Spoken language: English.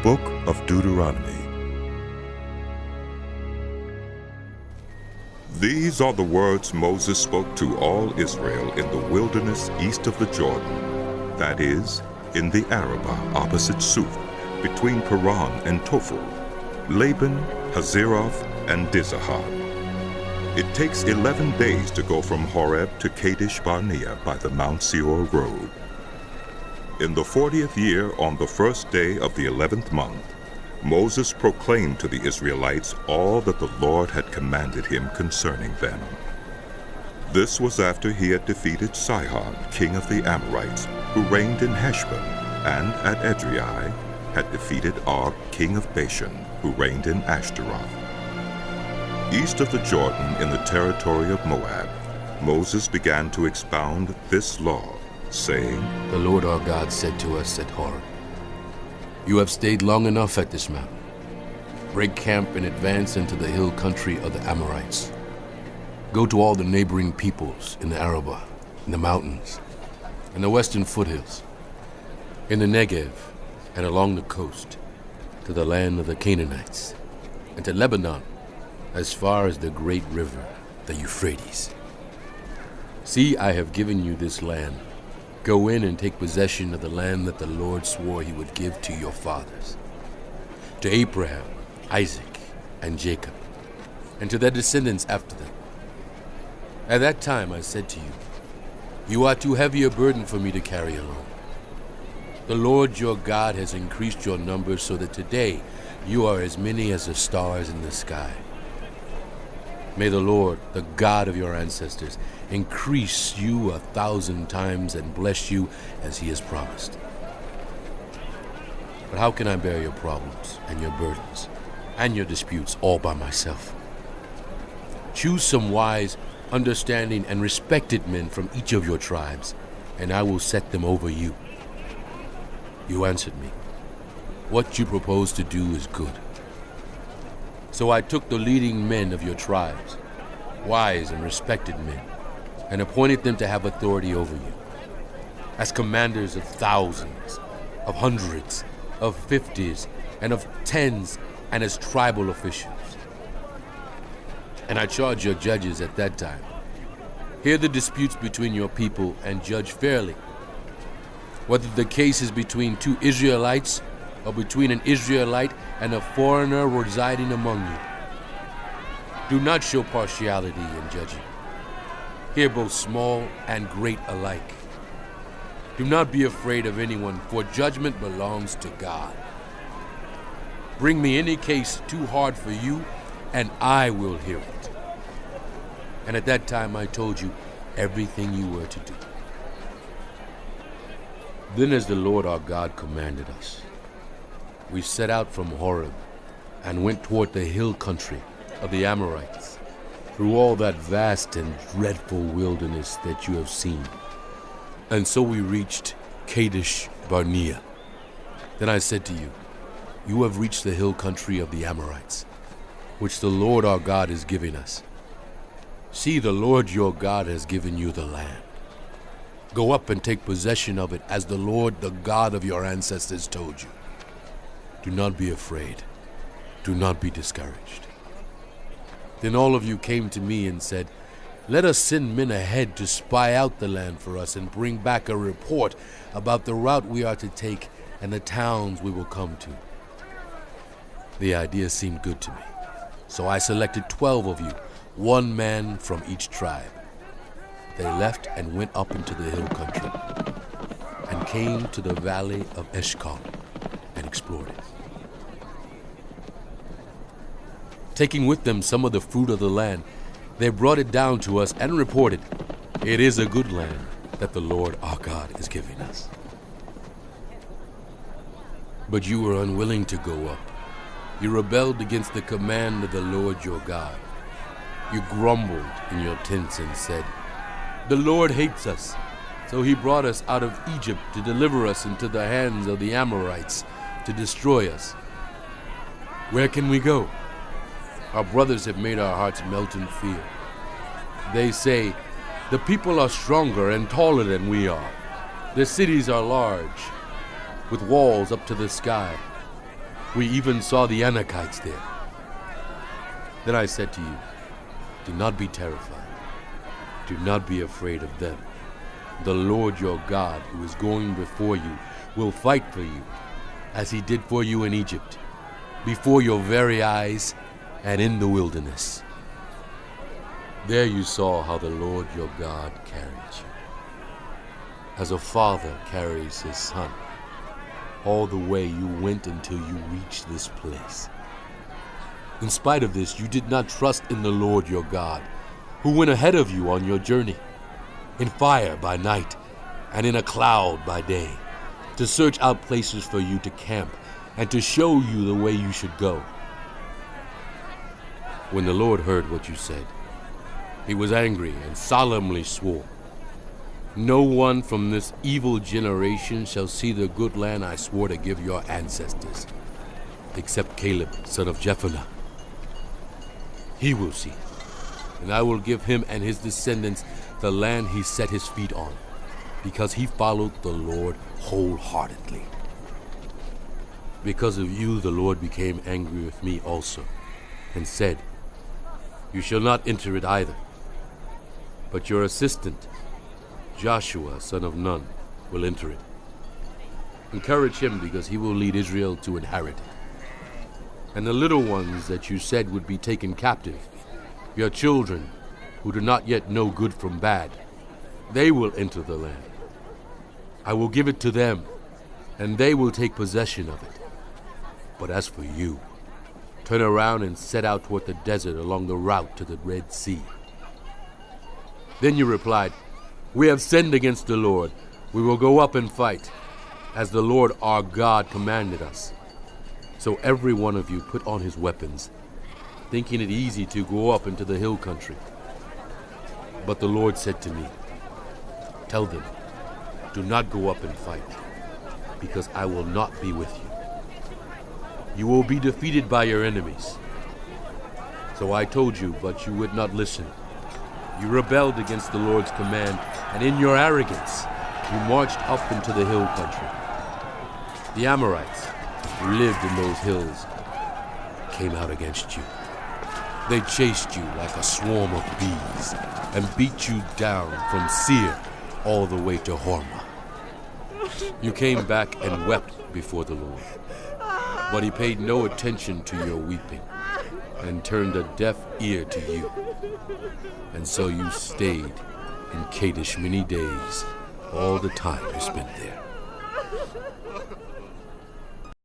book of Deuteronomy. These are the words Moses spoke to all Israel in the wilderness east of the Jordan, that is, in the Arabah opposite Suf, between Paran and Tophel, Laban, Hazeroth, and Dizahab. It takes 11 days to go from Horeb to Kadesh Barnea by the Mount Seir road. In the 40th year, on the first day of the 11th month, Moses proclaimed to the Israelites all that the Lord had commanded him concerning them. This was after he had defeated Sihon, king of the Amorites, who reigned in Heshbon, and at Edrei had defeated Og, king of Bashan, who reigned in Ashtaroth. East of the Jordan, in the territory of Moab, Moses began to expound this law, saying, The Lord our God said to us at Horeb, You have stayed long enough at this mountain. Break camp and advance into the hill country of the Amorites. Go to all the neighboring peoples in the Arabah, in the mountains, in the western foothills, in the Negev, and along the coast, to the land of the Canaanites, and to Lebanon, as far as the great river, the Euphrates. See, I have given you this land. Go in and take possession of the land that the Lord swore he would give to your fathers, to Abraham, Isaac, and Jacob, and to their descendants after them. At that time I said to you, You are too heavy a burden for me to carry alone. The Lord your God has increased your numbers so that today you are as many as the stars in the sky. May the Lord, the God of your ancestors, increase you 1,000 times and bless you as he has promised. But how can I bear your problems and your burdens and your disputes all by myself? Choose some wise, understanding, and respected men from each of your tribes, and I will set them over you. You answered me, What you propose to do is good. So I took the leading men of your tribes, wise and respected men, and appointed them to have authority over you, as commanders of thousands, of hundreds, of 50s, and of 10s, and as tribal officials. And I charged your judges at that time, Hear the disputes between your people and judge fairly, whether the case is between two Israelites or between an Israelite and a foreigner residing among you. Do not show partiality in judging. Hear both small and great alike. Do not be afraid of anyone, for judgment belongs to God. Bring me any case too hard for you, and I will hear it. And at that time I told you everything you were to do. Then as the Lord our God commanded us, we set out from Horeb and went toward the hill country of the Amorites, through all that vast and dreadful wilderness that you have seen. And so we reached Kadesh Barnea. Then I said to you, You have reached the hill country of the Amorites, which the Lord our God is giving us. See, the Lord your God has given you the land. Go up and take possession of it as the Lord, the God of your ancestors, told you. Do not be afraid. Do not be discouraged. Then all of you came to me and said, Let us send men ahead to spy out the land for us and bring back a report about the route we are to take and the towns we will come to. The idea seemed good to me, so I selected 12 of you, one man from each tribe. They left and went up into the hill country and came to the valley of Eshcol and explored it. Taking with them some of the fruit of the land, they brought it down to us and reported, It is a good land that the Lord our God is giving us. But you were unwilling to go up. You rebelled against the command of the Lord your God. You grumbled in your tents and said, The Lord hates us, so he brought us out of Egypt to deliver us into the hands of the Amorites, to destroy us. Where can we go? Our brothers have made our hearts melt in fear. They say, The people are stronger and taller than we are. Their cities are large, with walls up to the sky. We even saw the Anakites there. Then I said to you, do not be terrified. Do not be afraid of them. The Lord your God, who is going before you, will fight for you, as he did for you in Egypt, before your very eyes and in the wilderness. There you saw how the Lord your God carried you, as a father carries his son. All the way you went until you reached this place. In spite of this, you did not trust in the Lord your God, who went ahead of you on your journey, in fire by night and in a cloud by day, to search out places for you to camp and to show you the way you should go. When the Lord heard what you said, he was angry and solemnly swore, no one from this evil generation shall see the good land I swore to give your ancestors, except Caleb, son of Jephunneh. He will see, and I will give him and his descendants the land he set his feet on, because he followed the Lord wholeheartedly. Because of you, the Lord became angry with me also, and said, you shall not enter it either, but your assistant, Joshua, son of Nun, will enter it. Encourage him, because he will lead Israel to inherit it. And the little ones that you said would be taken captive, your children who do not yet know good from bad, they will enter the land. I will give it to them, and they will take possession of it. But as for you, turn around and set out toward the desert along the route to the Red Sea. Then you replied, we have sinned against the Lord. We will go up and fight, as the Lord our God commanded us. So every one of you put on his weapons, thinking it easy to go up into the hill country. But the Lord said to me, tell them, do not go up and fight, because I will not be with you. You will be defeated by your enemies. So I told you, but you would not listen. You rebelled against the Lord's command, and in your arrogance, you marched up into the hill country. The Amorites, who lived in those hills, came out against you. They chased you like a swarm of bees and beat you down from Seir all the way to Hormah. You came back and wept before the Lord, but he paid no attention to your weeping and turned a deaf ear to you. And so you stayed in Kadesh many days, all the time you spent there.